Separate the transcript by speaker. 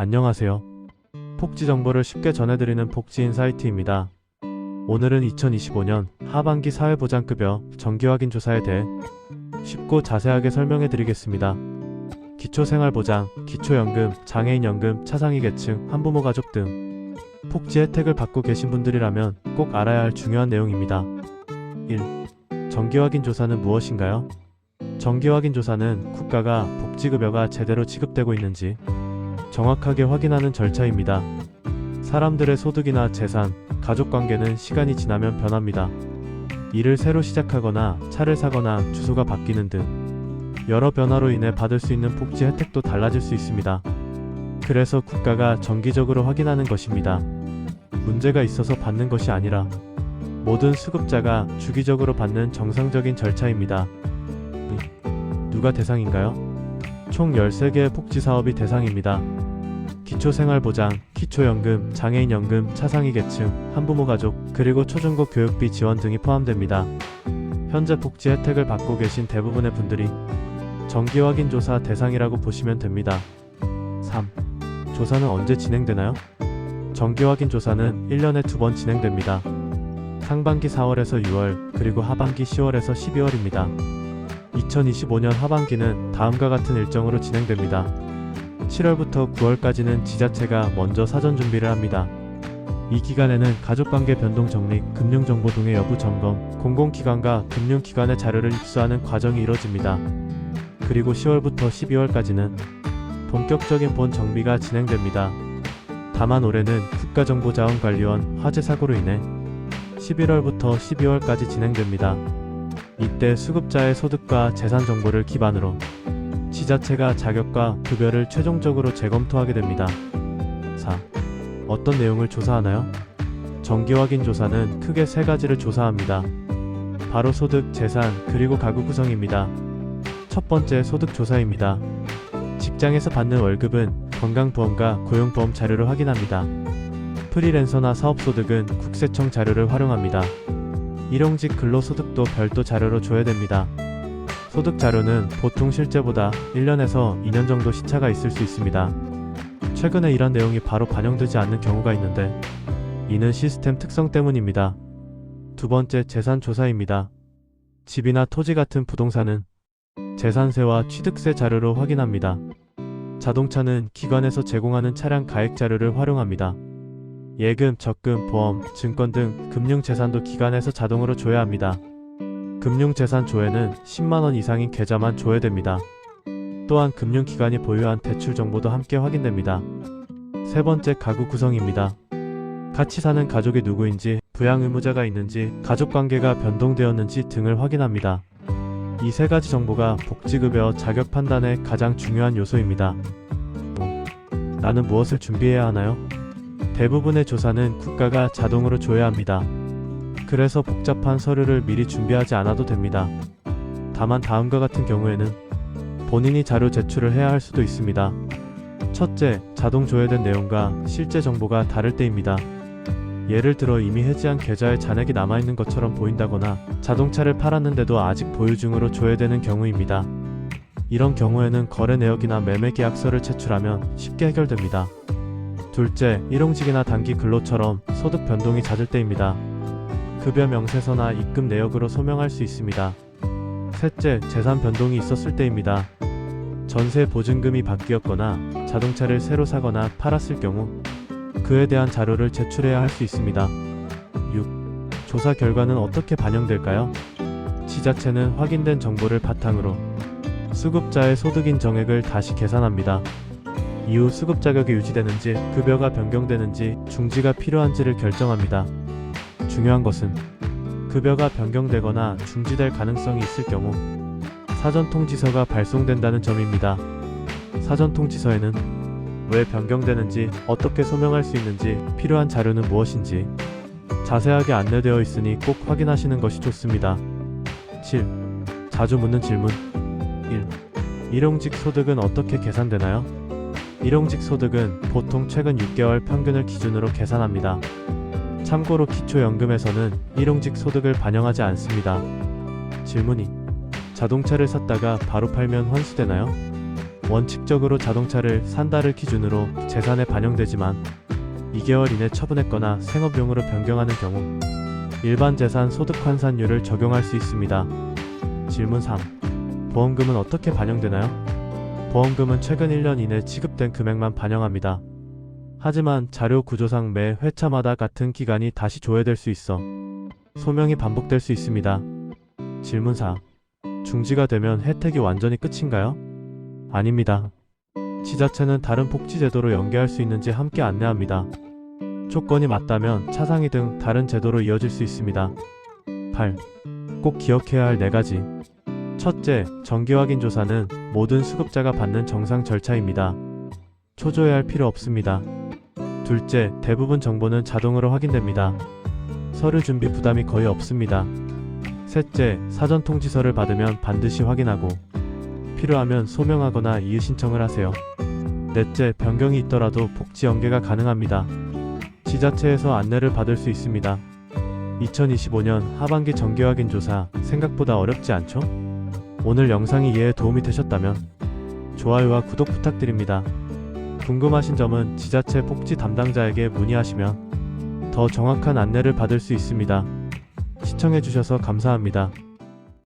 Speaker 1: 안녕하세요. 복지 정보를 쉽게 전해드리는 복지인 사이트입니다. 오늘은 2025년 하반기 사회보장급여 정기확인 조사에 대해 쉽고 자세하게 설명해 드리겠습니다. 기초생활보장, 기초연금, 장애인연금, 차상위 계층, 한부모 가족 등 복지 혜택을 받고 계신 분들이라면 꼭 알아야 할 중요한 내용입니다. 1. 정기확인 조사는 무엇인가요? 정기확인 조사는 국가가 복지급여가 제대로 지급되고 있는지 정확하게 확인하는 절차입니다. 사람들의 소득이나 재산, 가족관계는 시간이 지나면 변합니다. 일을 새로 시작하거나 차를 사거나 주소가 바뀌는 등 여러 변화로 인해 받을 수 있는 복지 혜택도 달라질 수 있습니다. 그래서 국가가 정기적으로 확인하는 것입니다. 문제가 있어서 받는 것이 아니라 모든 수급자가 주기적으로 받는 정상적인 절차입니다. 누가 대상인가요? 총 13개의 복지사업이 대상입니다. 기초생활보장, 기초연금, 장애인연금, 차상위 계층, 한부모 가족, 그리고 초중고 교육비 지원 등이 포함됩니다. 현재 복지 혜택을 받고 계신 대부분의 분들이 정기확인 조사 대상이라고 보시면 됩니다. 3. 조사는 언제 진행되나요? 정기확인 조사는 1년에 2번 진행됩니다. 상반기 4월에서 6월, 그리고 하반기 10월에서 12월입니다. 2025년 하반기는 다음과 같은 일정으로 진행됩니다. 7월부터 9월까지는 지자체가 먼저 사전 준비를 합니다. 이 기간에는 가족관계 변동 정리, 금융정보 등의 여부 점검, 공공기관과 금융기관의 자료를 입수하는 과정이 이뤄집니다. 그리고 10월부터 12월까지는 본격적인 본 정비가 진행됩니다. 다만 올해는 국가정보자원관리원 화재 사고로 인해 11월부터 12월까지 진행됩니다. 이때 수급자의 소득과 재산 정보를 기반으로 지자체가 자격과 급여를 최종적으로 재검토하게 됩니다. 4. 어떤 내용을 조사하나요? 정기확인 조사는 크게 3가지를 조사합니다. 바로 소득, 재산, 그리고 가구 구성입니다. 첫 번째 소득 조사입니다. 직장에서 받는 월급은 건강보험과 고용보험 자료를 확인합니다. 프리랜서나 사업소득은 국세청 자료를 활용합니다. 일용직 근로소득도 별도 자료로 줘야 됩니다. 소득 자료는 보통 실제보다 1년에서 2년 정도 시차가 있을 수 있습니다. 최근에 이런 내용이 바로 반영되지 않는 경우가 있는데 이는 시스템 특성 때문입니다. 두 번째 재산 조사입니다. 집이나 토지 같은 부동산은 재산세와 취득세 자료로 확인합니다. 자동차는 기관에서 제공하는 차량 가액 자료를 활용합니다. 예금, 적금, 보험, 증권 등 금융재산도 기관에서 자동으로 줘야 합니다. 금융재산 조회는 10만원 이상인 계좌만 조회됩니다. 또한 금융기관이 보유한 대출 정보도 함께 확인됩니다. 세 번째 가구 구성입니다. 같이 사는 가족이 누구인지, 부양 의무자가 있는지, 가족관계가 변동되었는지 등을 확인합니다. 이 3가지 정보가 복지급여 자격 판단의 가장 중요한 요소입니다. 나는 무엇을 준비해야 하나요? 대부분의 조사는 국가가 자동으로 줘야 합니다. 그래서 복잡한 서류를 미리 준비하지 않아도 됩니다. 다만 다음과 같은 경우에는 본인이 자료 제출을 해야 할 수도 있습니다. 첫째, 자동 조회된 내용과 실제 정보가 다를 때입니다. 예를 들어 이미 해지한 계좌에 잔액이 남아있는 것처럼 보인다거나 자동차를 팔았는데도 아직 보유 중으로 조회되는 경우입니다. 이런 경우에는 거래 내역이나 매매 계약서를 제출하면 쉽게 해결됩니다. 둘째, 일용직이나 단기 근로처럼 소득 변동이 잦을 때입니다. 급여 명세서나 입금 내역으로 소명할 수 있습니다. 셋째, 재산 변동이 있었을 때입니다. 전세 보증금이 바뀌었거나 자동차를 새로 사거나 팔았을 경우 그에 대한 자료를 제출해야 할 수 있습니다. 6. 조사 결과는 어떻게 반영될까요? 지자체는 확인된 정보를 바탕으로 수급자의 소득인 정액을 다시 계산합니다. 이후 수급 자격이 유지되는지, 급여가 변경되는지, 중지가 필요한지를 결정합니다. 중요한 것은 급여가 변경되거나 중지될 가능성이 있을 경우 사전 통지서가 발송된다는 점입니다. 사전 통지서에는 왜 변경되는지, 어떻게 소명할 수 있는지, 필요한 자료는 무엇인지 자세하게 안내되어 있으니 꼭 확인하시는 것이 좋습니다. 7. 자주 묻는 질문. 1. 일용직 소득은 어떻게 계산되나요? 일용직 소득은 보통 최근 6개월 평균을 기준으로 계산합니다. 참고로 기초연금에서는 일용직 소득을 반영하지 않습니다. 질문이 자동차를 샀다가 바로 팔면 환수되나요? 원칙적으로 자동차를 산 달을 기준으로 재산에 반영되지만 2개월 이내 처분했거나 생업용으로 변경하는 경우 일반 재산 소득 환산율을 적용할 수 있습니다. 질문 3. 보험금은 어떻게 반영되나요? 보험금은 최근 1년 이내 지급된 금액만 반영합니다. 하지만 자료 구조상 매 회차마다 같은 기간이 다시 조회될 수 있어 소명이 반복될 수 있습니다. 질문 4. 중지가 되면 혜택이 완전히 끝인가요? 아닙니다. 지자체는 다른 복지제도로 연계할 수 있는지 함께 안내합니다. 조건이 맞다면 차상위 등 다른 제도로 이어질 수 있습니다. 8. 꼭 기억해야 할 4가지. 첫째, 정기확인 조사는 모든 수급자가 받는 정상 절차입니다. 초조해할 필요 없습니다. 둘째, 대부분 정보는 자동으로 확인됩니다. 서류 준비 부담이 거의 없습니다. 셋째, 사전 통지서를 받으면 반드시 확인하고 필요하면 소명하거나 이의 신청을 하세요. 넷째, 변경이 있더라도 복지 연계가 가능합니다. 지자체에서 안내를 받을 수 있습니다. 2025년 하반기 정기확인 조사 생각보다 어렵지 않죠? 오늘 영상이 이해에 도움이 되셨다면 좋아요와 구독 부탁드립니다. 궁금하신 점은 지자체 복지 담당자에게 문의하시면 더 정확한 안내를 받을 수 있습니다. 시청해주셔서 감사합니다.